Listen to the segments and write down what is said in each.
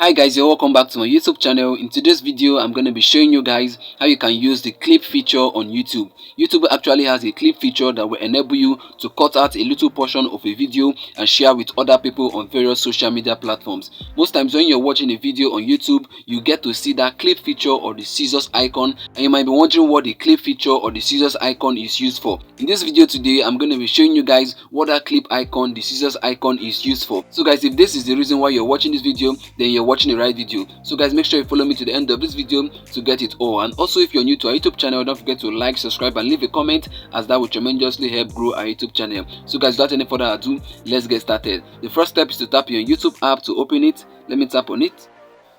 Hi guys, you're welcome back to my YouTube channel. In today's video, I'm going to be showing you guys how you can use the clip feature on YouTube. YouTube actually has a clip feature that will enable you to cut out a little portion of a video and share with other people on various social media platforms. Most times when you're watching a video on YouTube, you get to see that clip feature or the scissors icon, and you might be wondering what the clip feature or the scissors icon is used for. In this video today, I'm going to be showing you guys what that clip icon, the scissors icon, is used for. So guys, if this is the reason why you're watching this video, then you're watching the right video. So guys, make sure you follow me to the end of this video to get it all. And also, if you're new to our YouTube channel, don't forget to like, subscribe and leave a comment, as that will tremendously help grow our YouTube channel. So guys, without any further ado, let's get started. The first step is to tap your YouTube app to open it. Let me tap on it.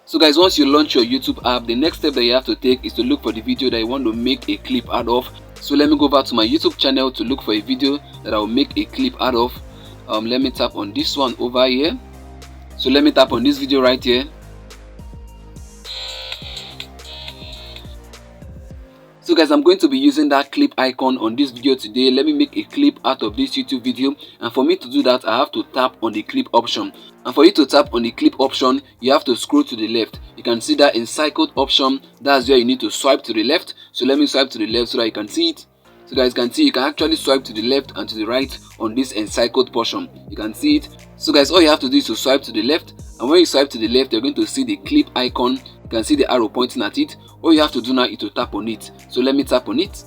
So guys, once you launch your YouTube app, the next step that you have to take is to look for the video that you want to make a clip out of. So let me go back to my YouTube channel to look for a video that I will make a clip out of. Let me tap on this one over here. So let me tap on this video right here. So guys, I'm going to be using that clip icon on this video today. Let me make a clip out of this YouTube video, and for me to do that, I have to tap on the clip option. And for you to tap on the clip option, you have to scroll to the left. You can see that encircled option. That's where you need to swipe to the left. So let me swipe to the left so that you can see it. So guys can see, you can actually swipe to the left and to the right on this encircled portion. You can see it. So guys, all you have to do is to swipe to the left, and when you swipe to the left, you're going to see the clip icon. You can see the arrow pointing at it. All you have to do now is to tap on it. So let me tap on it.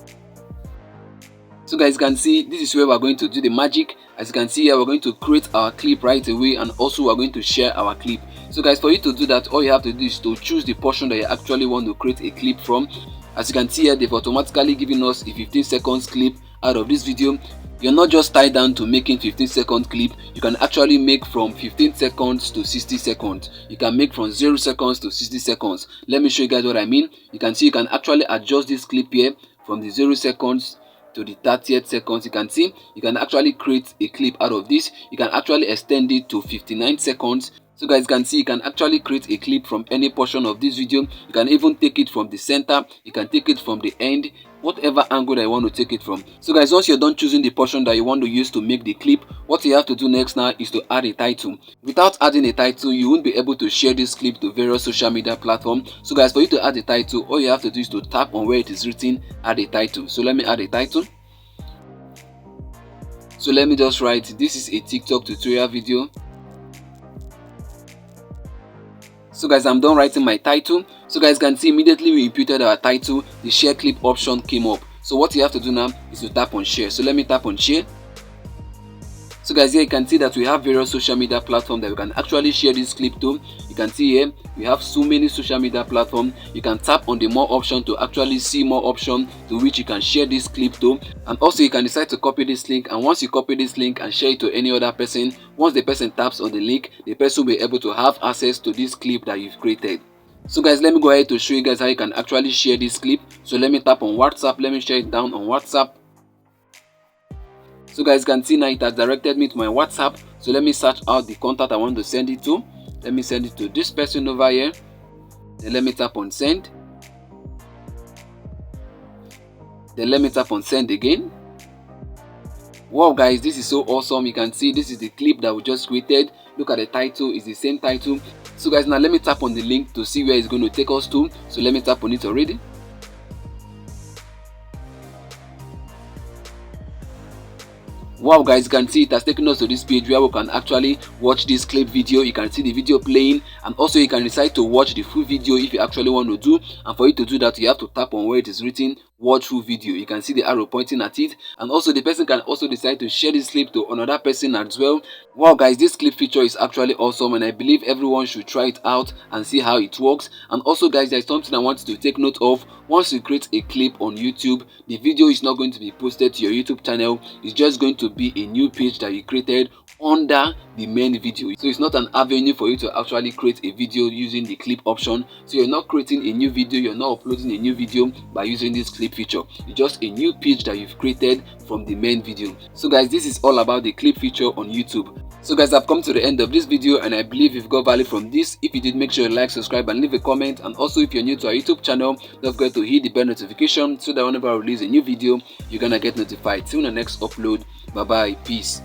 So guys, you can see this is where we're going to do the magic. As you can see here, we're going to create our clip right away, and also we're going to share our clip. So guys, for you to do that, all you have to do is to choose the portion that you actually want to create a clip from. As you can see here, they've automatically given us a 15 seconds clip out of this video. You're not just tied down to making 15-second clip. You can actually make from 15 seconds to 60 seconds. You can make from 0 seconds to 60 seconds. Let me show you guys what I mean. You can see you can actually adjust this clip here from the 0 seconds to the 30th seconds. You can see you can actually create a clip out of this. You can actually extend it to 59 seconds. So guys, you can see you can actually create a clip from any portion of this video. You can even take it from the center. You can take it from the end, whatever angle that you want to take it from. So guys, once you're done choosing the portion that you want to use to make the clip, what you have to do next now is to add a title. Without adding a title, you won't be able to share this clip to various social media platforms. So guys, for you to add a title, all you have to do is to tap on where it is written add a title. So let me add a title. So let me just write, this is a TikTok tutorial video. So guys, I'm done writing my title. So guys, can see immediately we inputted our title, the share clip option came up. So what you have to do now is to tap on share. So let me tap on share. So guys, here you can see that we have various social media platforms that we can actually share this clip to. You can see here we have so many social media platforms. You can tap on the more option to actually see more options to which you can share this clip to. And also you can decide to copy this link, and once you copy this link and share it to any other person, once the person taps on the link, the person will be able to have access to this clip that you've created. So guys, let me go ahead to show you guys how you can actually share this clip. So let me tap on WhatsApp. Let me share it down on WhatsApp. So guys, can see now it has directed me to my WhatsApp. So let me search out the contact I want to send it to. Let me send it to this person over here. Then let me tap on send. Then let me tap on send again. Wow guys, this is so awesome. You can see this is the clip that we just created. Look at the title, it's the same title. So guys, now let me tap on the link to see where it's going to take us to. So let me tap on it already. Wow guys, you can see it has taken us to this page where we can actually watch this clip video. You can see the video playing, and also you can decide to watch the full video if you actually want to do. And for you to do that, you have to tap on where it is written watch full video. You can see the arrow pointing at it, and also the person can also decide to share this clip to another person as well. Wow guys, this clip feature is actually awesome, and I believe everyone should try it out and see how it works. And also guys, there's something I want you to take note of. Once you create a clip on YouTube, the video is not going to be posted to your YouTube channel. It's just going to be a new page that you created under the main video. So it's not an avenue for you to actually create a video using the clip option. So you're not creating a new video, you're not uploading a new video by using this clip feature. It's just a new page that you've created from the main video. So guys, this is all about the clip feature on YouTube. So guys, I've come to the end of this video, and I believe you've got value from this. If you did, make sure you like, subscribe and leave a comment. And also, if you're new to our YouTube channel, don't forget to hit the bell notification so that whenever I release a new video, you're gonna get notified. Till the next upload. Bye bye, peace.